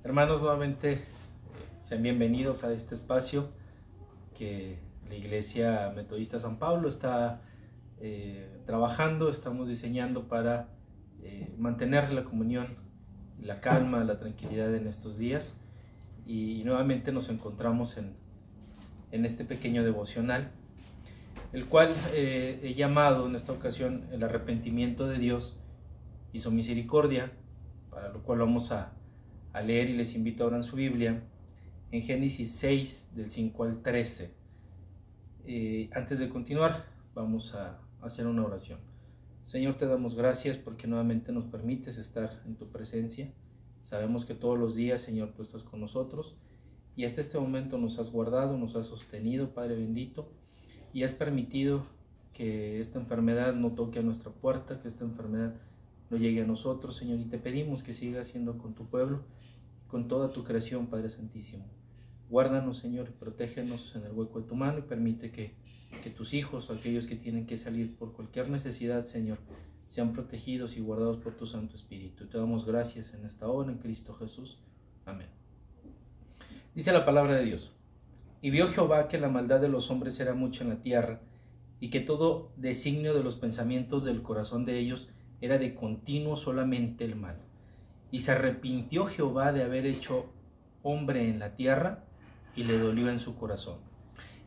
Hermanos, nuevamente sean bienvenidos a este espacio que la Iglesia Metodista San Pablo está trabajando, estamos diseñando para mantener la comunión, la calma, la tranquilidad en estos días. Y nuevamente nos encontramos en este pequeño devocional, el cual he llamado en esta ocasión el arrepentimiento de Dios y su misericordia, para lo cual vamos a leer, y les invito a abrir su Biblia en Génesis 6 del 5 al 13. Antes de continuar, vamos a hacer una oración. Señor, te damos gracias porque nuevamente nos permites estar en tu presencia. Sabemos que todos los días, Señor, tú estás con nosotros, y hasta este momento nos has guardado, nos has sostenido, Padre bendito, y has permitido que esta enfermedad no toque a nuestra puerta, que esta enfermedad no llegue a nosotros, Señor, y te pedimos que sigas siendo con tu pueblo, con toda tu creación, Padre Santísimo. Guárdanos, Señor, y protégenos en el hueco de tu mano, y permite que tus hijos, aquellos que tienen que salir por cualquier necesidad, Señor, sean protegidos y guardados por tu Santo Espíritu. Te damos gracias en esta hora, en Cristo Jesús. Amén. Dice la palabra de Dios: y vio Jehová que la maldad de los hombres era mucha en la tierra, y que todo designio de los pensamientos del corazón de ellos era de continuo solamente el mal. Y se arrepintió Jehová de haber hecho hombre en la tierra, y le dolió en su corazón.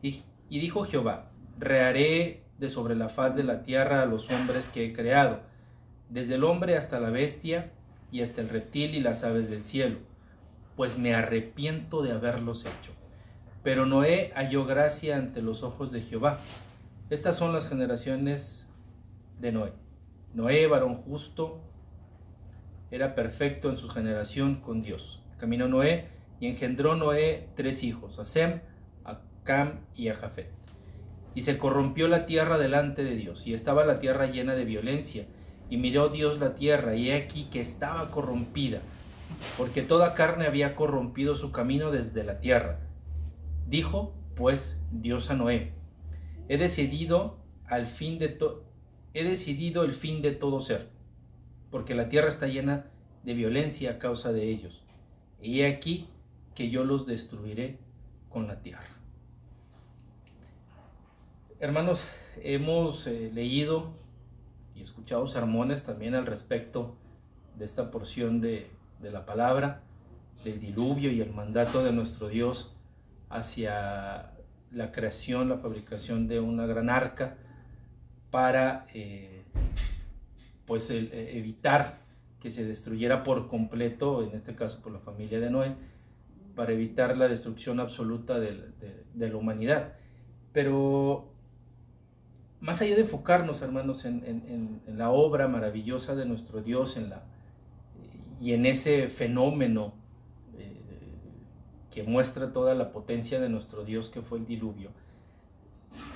Y dijo Jehová: reharé de sobre la faz de la tierra a los hombres que he creado, desde el hombre hasta la bestia, y hasta el reptil y las aves del cielo, pues me arrepiento de haberlos hecho. Pero Noé halló gracia ante los ojos de Jehová. Estas son las generaciones de Noé. Noé, varón justo, era perfecto en su generación con Dios. Caminó Noé y engendró Noé 3 hijos, a Sem, a Cam y a Jafet. Y se corrompió la tierra delante de Dios, y estaba la tierra llena de violencia. Y miró Dios la tierra, y he aquí que estaba corrompida, porque toda carne había corrompido su camino desde la tierra. Dijo pues Dios a Noé: he decidido el fin de todo ser, porque la tierra está llena de violencia a causa de ellos. Y he aquí que yo los destruiré con la tierra. Hermanos, hemos leído y escuchado sermones también al respecto de esta porción de la palabra, del diluvio y el mandato de nuestro Dios hacia la creación, la fabricación de una gran arca para evitar que se destruyera por completo, en este caso por la familia de Noé, para evitar la destrucción absoluta de la humanidad. Pero más allá de enfocarnos, hermanos, en la obra maravillosa de nuestro Dios, y en ese fenómeno que muestra toda la potencia de nuestro Dios, que fue el diluvio,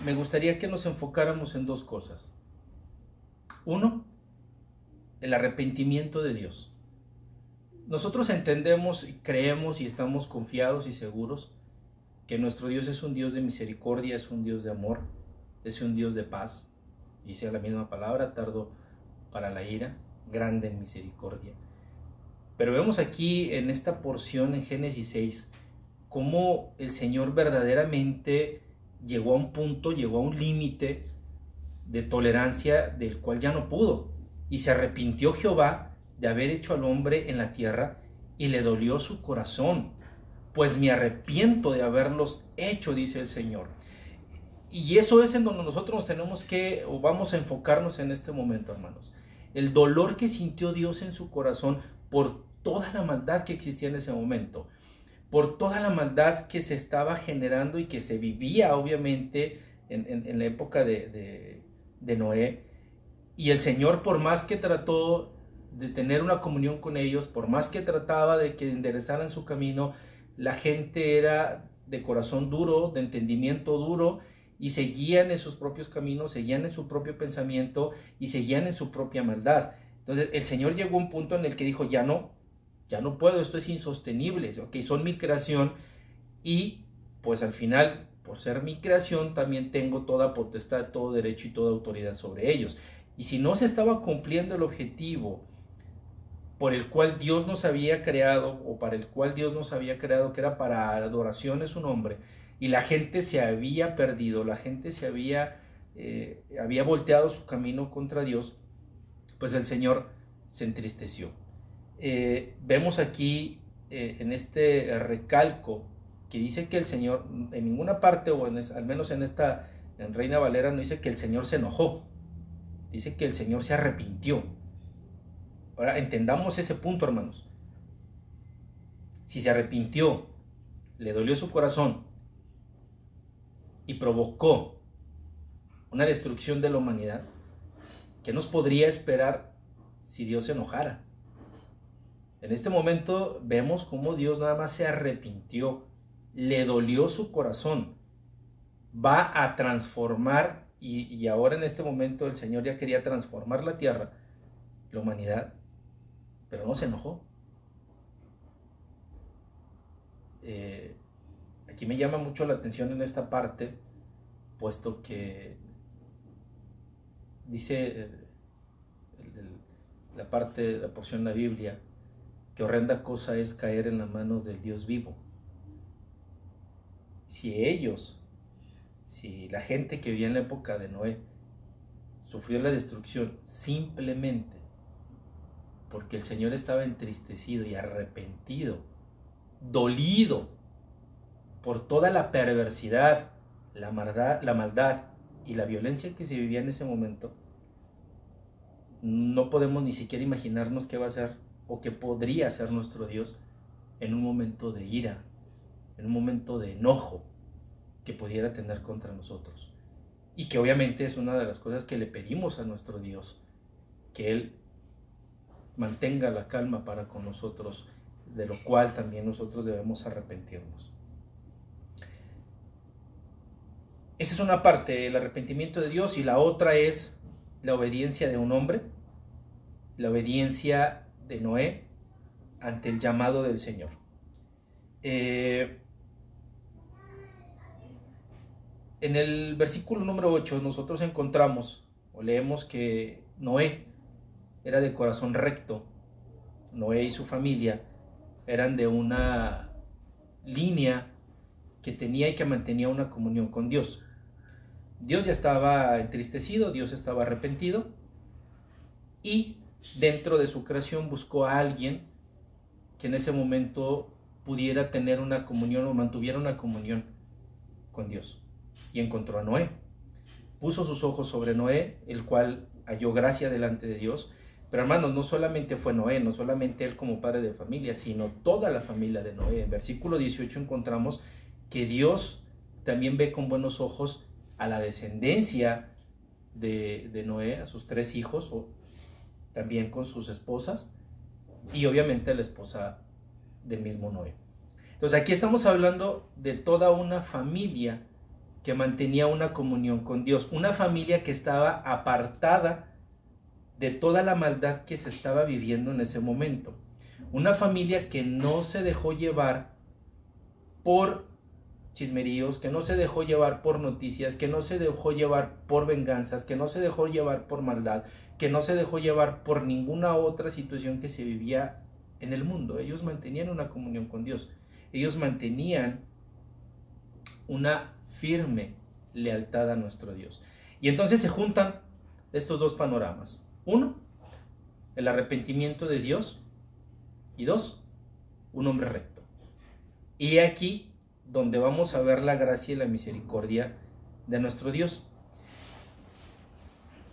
me gustaría que nos enfocáramos en 2 cosas. Uno, el arrepentimiento de Dios. Nosotros entendemos y creemos y estamos confiados y seguros que nuestro Dios es un Dios de misericordia, es un Dios de amor, es un Dios de paz. Dice la misma palabra: tardo para la ira, grande en misericordia. Pero vemos aquí en esta porción en Génesis 6 cómo el Señor verdaderamente llegó a un punto, llegó a un límite de tolerancia del cual ya no pudo. Y se arrepintió Jehová de haber hecho al hombre en la tierra, y le dolió su corazón. Pues me arrepiento de haberlos hecho, dice el Señor. Y eso es en donde nosotros nos tenemos que, o vamos a enfocarnos en este momento, hermanos. El dolor que sintió Dios en su corazón por toda la maldad que existía en ese momento, por toda la maldad que se estaba generando y que se vivía obviamente en la época de Noé. Y el Señor, por más que trató de tener una comunión con ellos, por más que trataba de que enderezaran su camino, la gente era de corazón duro, de entendimiento duro, y seguían en sus propios caminos, seguían en su propio pensamiento y seguían en su propia maldad. Entonces el Señor llegó a un punto en el que dijo: ya no puedo, esto es insostenible, okay, son mi creación, y pues al final, por ser mi creación, también tengo toda potestad, todo derecho y toda autoridad sobre ellos. Y si no se estaba cumpliendo el objetivo por el cual Dios nos había creado, o para el cual Dios nos había creado, que era para adoración de su nombre, y la gente se había perdido, la gente se había volteado su camino contra Dios, pues el Señor se entristeció. Vemos aquí en este recalco que dice que el Señor, en ninguna parte, o al menos en Reina Valera, no dice que el Señor se enojó, dice que el Señor se arrepintió. Ahora entendamos ese punto, hermanos. Si se arrepintió, le dolió su corazón y provocó una destrucción de la humanidad, ¿qué nos podría esperar si Dios se enojara? En este momento vemos cómo Dios nada más se arrepintió, le dolió su corazón, va a transformar, y ahora en este momento el Señor ya quería transformar la tierra, la humanidad, pero no se enojó. Aquí me llama mucho la atención en esta parte, puesto que dice la porción de la Biblia, que horrenda cosa es caer en las manos del Dios vivo. Si la gente que vivía en la época de Noé sufrió la destrucción simplemente porque el Señor estaba entristecido y arrepentido, dolido por toda la perversidad, la maldad y la violencia que se vivía en ese momento, no podemos ni siquiera imaginarnos qué va a ser o qué podría ser nuestro Dios en un momento de ira, en un momento de enojo que pudiera tener contra nosotros. Y que obviamente es una de las cosas que le pedimos a nuestro Dios, que Él mantenga la calma para con nosotros, de lo cual también nosotros debemos arrepentirnos. Esa es una parte, el arrepentimiento de Dios, y la otra es la obediencia de un hombre, la obediencia de Noé ante el llamado del Señor. En el versículo número 8 nosotros encontramos o leemos que Noé era de corazón recto. Noé y su familia eran de una línea que tenía y que mantenía una comunión con Dios. Dios ya estaba entristecido, Dios estaba arrepentido, y dentro de su creación buscó a alguien que en ese momento pudiera tener una comunión o mantuviera una comunión con Dios. Y encontró a Noé. Puso sus ojos sobre Noé, el cual halló gracia delante de Dios. Pero hermanos, no solamente fue Noé, no solamente él como padre de familia, sino toda la familia de Noé. En versículo 18 encontramos que Dios también ve con buenos ojos a la descendencia de Noé, a sus 3 hijos, o también con sus esposas, y obviamente a la esposa del mismo Noé. Entonces aquí estamos hablando de toda una familia que mantenía una comunión con Dios, una familia que estaba apartada de toda la maldad que se estaba viviendo en ese momento, una familia que no se dejó llevar por chismeríos, que no se dejó llevar por noticias, que no se dejó llevar por venganzas, que no se dejó llevar por maldad, que no se dejó llevar por ninguna otra situación que se vivía en el mundo. Ellos mantenían una comunión con Dios, ellos mantenían una firme lealtad a nuestro Dios. Y entonces se juntan estos dos panoramas: uno, el arrepentimiento de Dios, y dos, un hombre recto. Y aquí donde vamos a ver la gracia y la misericordia de nuestro Dios.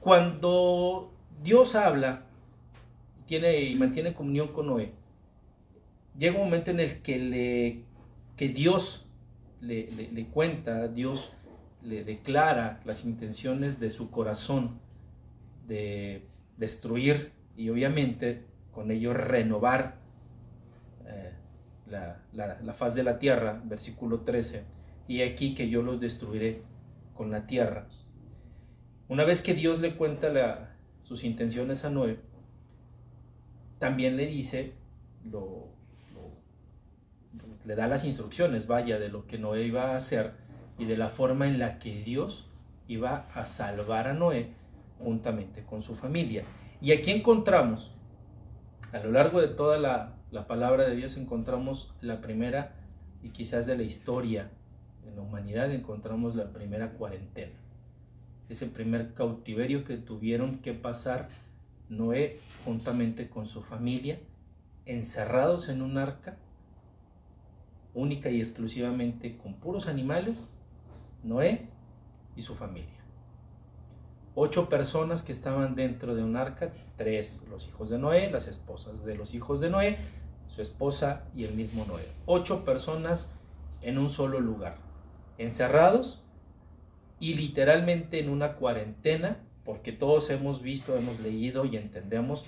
Cuando Dios habla y mantiene comunión con Noé, llega un momento en el que Dios le cuenta, Dios le declara las intenciones de su corazón de destruir y obviamente con ello renovar la faz de la tierra. Versículo 13: y aquí que yo los destruiré con la tierra. Una vez que Dios le cuenta sus intenciones a Noé, también le dice, le da las instrucciones, vaya, de lo que Noé iba a hacer y de la forma en la que Dios iba a salvar a Noé juntamente con su familia. Y aquí encontramos A lo largo de toda la palabra de Dios encontramos la primera, y quizás de la historia en la humanidad, encontramos la primera cuarentena. Ese primer cautiverio que tuvieron que pasar Noé juntamente con su familia, encerrados en un arca, única y exclusivamente con puros animales, Noé y su familia. 8 personas que estaban dentro de un arca, 3 los hijos de Noé, las esposas de los hijos de Noé, su esposa y el mismo Noé. 8 personas en un solo lugar, encerrados y literalmente en una cuarentena, porque todos hemos visto, hemos leído y entendemos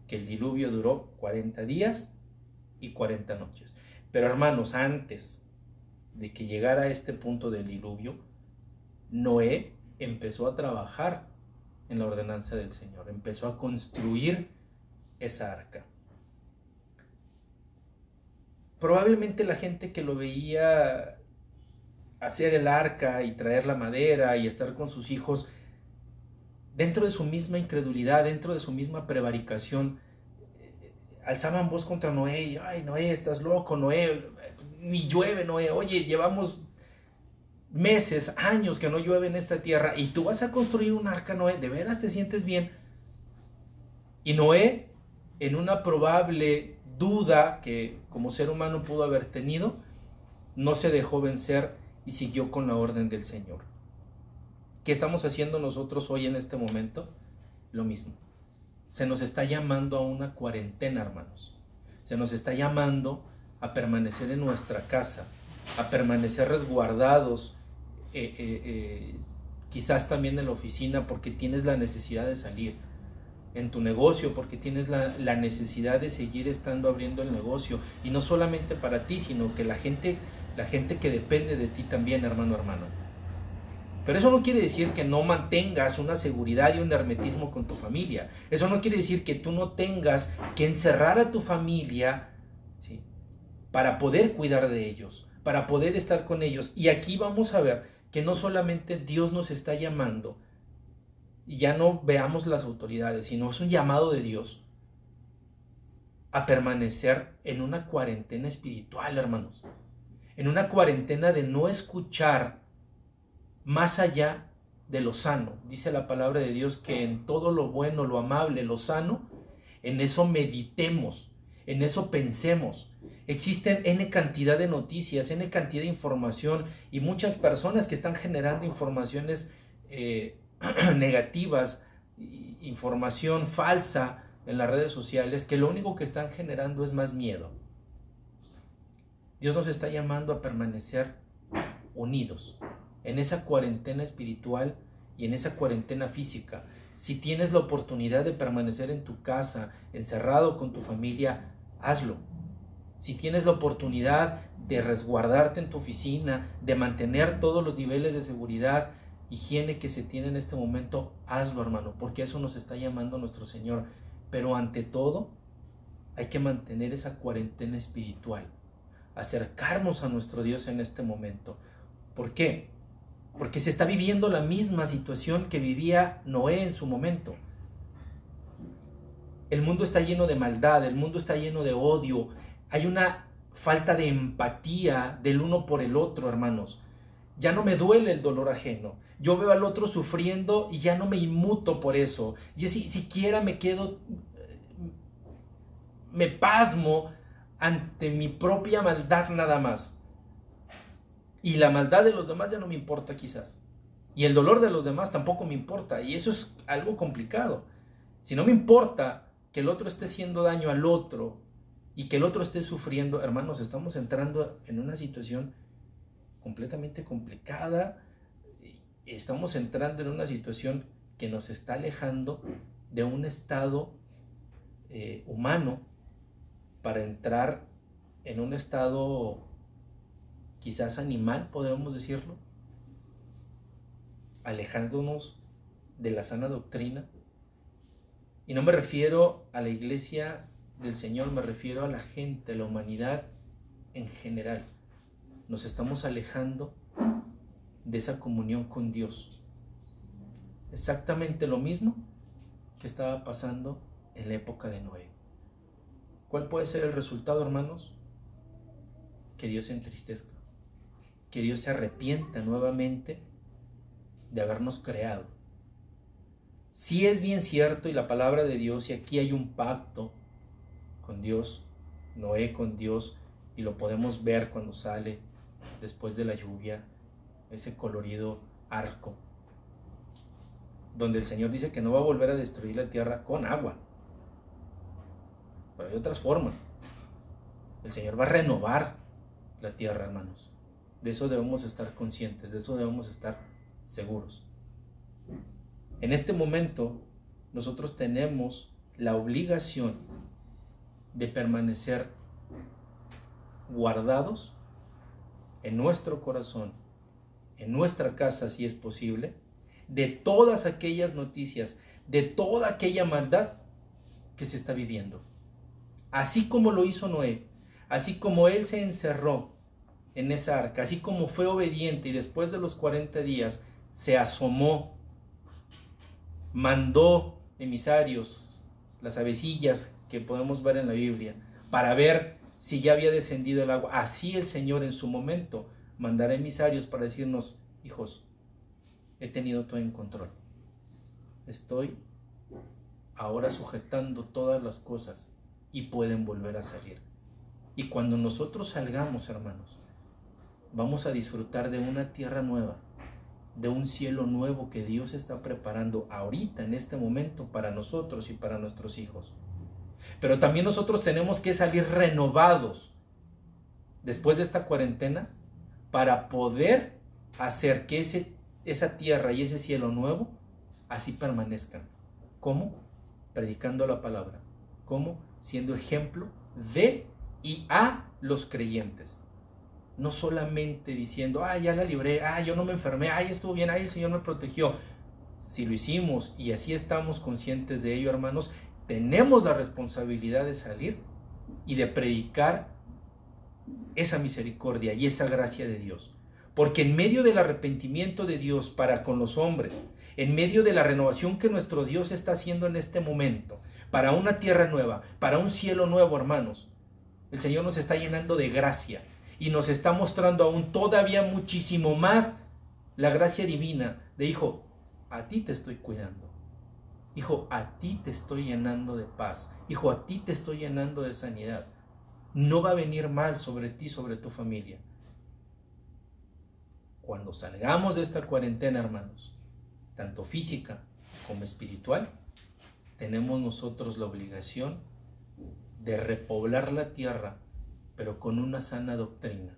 que el diluvio duró 40 días y 40 noches. Pero hermanos, antes de que llegara a este punto del diluvio, Noé empezó a trabajar en la ordenanza del Señor, empezó a construir esa arca. Probablemente la gente que lo veía hacer el arca y traer la madera y estar con sus hijos, dentro de su misma incredulidad, dentro de su misma prevaricación, alzaban voz contra Noé. Ay, Noé, estás loco, Noé, ni llueve, Noé, oye, llevamos meses, años que no llueve en esta tierra y tú vas a construir un arca, Noé, ¿de veras te sientes bien? Y Noé, en una probable duda que como ser humano pudo haber tenido, no se dejó vencer y siguió con la orden del Señor. ¿Qué estamos haciendo nosotros hoy en este momento? Lo mismo. Se nos está llamando a una cuarentena, hermanos. Se nos está llamando a permanecer en nuestra casa, a permanecer resguardados, quizás también en la oficina porque tienes la necesidad de salir, en tu negocio porque tienes la necesidad de seguir estando abriendo el negocio, y no solamente para ti, sino que la gente que depende de ti también, hermano. Pero eso no quiere decir que no mantengas una seguridad y un hermetismo con tu familia. Eso no quiere decir que tú no tengas que encerrar a tu familia, ¿sí?, para poder cuidar de ellos, para poder estar con ellos. Y aquí vamos a ver que no solamente Dios nos está llamando, y ya no veamos las autoridades, sino es un llamado de Dios a permanecer en una cuarentena espiritual, hermanos. En una cuarentena de no escuchar más allá de lo sano. Dice la palabra de Dios que en todo lo bueno, lo amable, lo sano, en eso meditemos, en eso pensemos. Existen N cantidad de noticias, N cantidad de información, y muchas personas que están generando informaciones negativas, información falsa en las redes sociales, que lo único que están generando es más miedo. Dios nos está llamando a permanecer unidos en esa cuarentena espiritual y en esa cuarentena física. Si tienes la oportunidad de permanecer en tu casa, encerrado con tu familia, hazlo. Si tienes la oportunidad de resguardarte en tu oficina, de mantener todos los niveles de seguridad, higiene que se tiene en este momento, hazlo, hermano, porque eso nos está llamando nuestro Señor. Pero ante todo, hay que mantener esa cuarentena espiritual, acercarnos a nuestro Dios en este momento. ¿Por qué? Porque se está viviendo la misma situación que vivía Noé en su momento. El mundo está lleno de maldad, el mundo está lleno de odio, hay una falta de empatía del uno por el otro, hermanos. Ya no me duele el dolor ajeno. Yo veo al otro sufriendo y ya no me inmuto por eso. Y siquiera me quedo, me pasmo ante mi propia maldad nada más. Y la maldad de los demás ya no me importa quizás. Y el dolor de los demás tampoco me importa. Y eso es algo complicado. Si no me importa que el otro esté haciendo daño al otro y que el otro esté sufriendo, hermanos, estamos entrando en una situación completamente complicada. Estamos entrando en una situación que nos está alejando de un estado humano para entrar en un estado quizás animal, podemos decirlo, alejándonos de la sana doctrina. Y no me refiero a la iglesia del Señor, me refiero a la gente, a la humanidad en general. Nos estamos alejando de esa comunión con Dios. Exactamente lo mismo que estaba pasando en la época de Noé. ¿Cuál puede ser el resultado, hermanos? Que Dios se entristezca, que Dios se arrepienta nuevamente de habernos creado. Sí es bien cierto, y la palabra de Dios, y aquí hay un pacto con Dios, Noé con Dios, y lo podemos ver cuando sale después de la lluvia, ese colorido arco, donde el Señor dice que no va a volver a destruir la tierra con agua, pero hay otras formas. El Señor va a renovar la tierra, hermanos. De eso debemos estar conscientes, de eso debemos estar seguros. En este momento, nosotros tenemos la obligación de permanecer guardados en nuestro corazón, en nuestra casa, si es posible, de todas aquellas noticias, de toda aquella maldad que se está viviendo. Así como lo hizo Noé, así como él se encerró en esa arca, así como fue obediente y después de los 40 días se asomó, mandó emisarios, las avecillas que podemos ver en la Biblia, para ver si ya había descendido el agua. Así el Señor en su momento mandará emisarios para decirnos: hijos, he tenido todo en control. Estoy ahora sujetando todas las cosas y pueden volver a salir. Y cuando nosotros salgamos, hermanos, vamos a disfrutar de una tierra nueva, de un cielo nuevo que Dios está preparando ahorita, en este momento, para nosotros y para nuestros hijos. Pero también nosotros tenemos que salir renovados después de esta cuarentena para poder hacer que esa tierra y ese cielo nuevo así permanezcan. ¿Cómo? Predicando la palabra. ¿Cómo? Siendo ejemplo de y a los creyentes. No solamente diciendo: ya la libré, yo no me enfermé, estuvo bien, el Señor me protegió. Si lo hicimos y así estamos conscientes de ello, hermanos, tenemos la responsabilidad de salir y de predicar esa misericordia y esa gracia de Dios. Porque en medio del arrepentimiento de Dios para con los hombres, en medio de la renovación que nuestro Dios está haciendo en este momento, para una tierra nueva, para un cielo nuevo, hermanos, el Señor nos está llenando de gracia y nos está mostrando aún todavía muchísimo más la gracia divina de: hijo, a ti te estoy cuidando. Hijo, a ti te estoy llenando de paz. Hijo, a ti te estoy llenando de sanidad. No va a venir mal sobre ti, sobre tu familia. Cuando salgamos de esta cuarentena, hermanos, tanto física como espiritual, tenemos nosotros la obligación de repoblar la tierra, pero con una sana doctrina,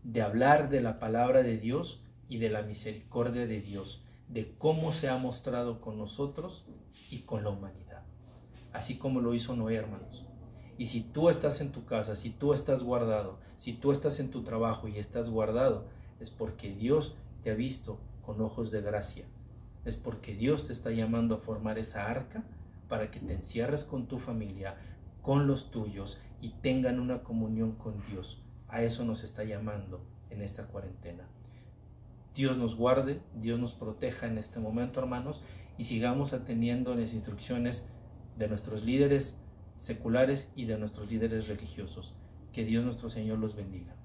de hablar de la palabra de Dios y de la misericordia de Dios, de cómo se ha mostrado con nosotros y con la humanidad, así como lo hizo Noé, hermanos. Y si tú estás en tu casa, si tú estás guardado, si tú estás en tu trabajo y estás guardado, es porque Dios te ha visto con ojos de gracia. Es porque Dios te está llamando a formar esa arca para que te encierres con tu familia, con los tuyos, y tengan una comunión con Dios. A eso nos está llamando en esta cuarentena. Dios nos guarde, Dios nos proteja en este momento, hermanos, y sigamos atendiendo las instrucciones de nuestros líderes seculares y de nuestros líderes religiosos. Que Dios nuestro Señor los bendiga.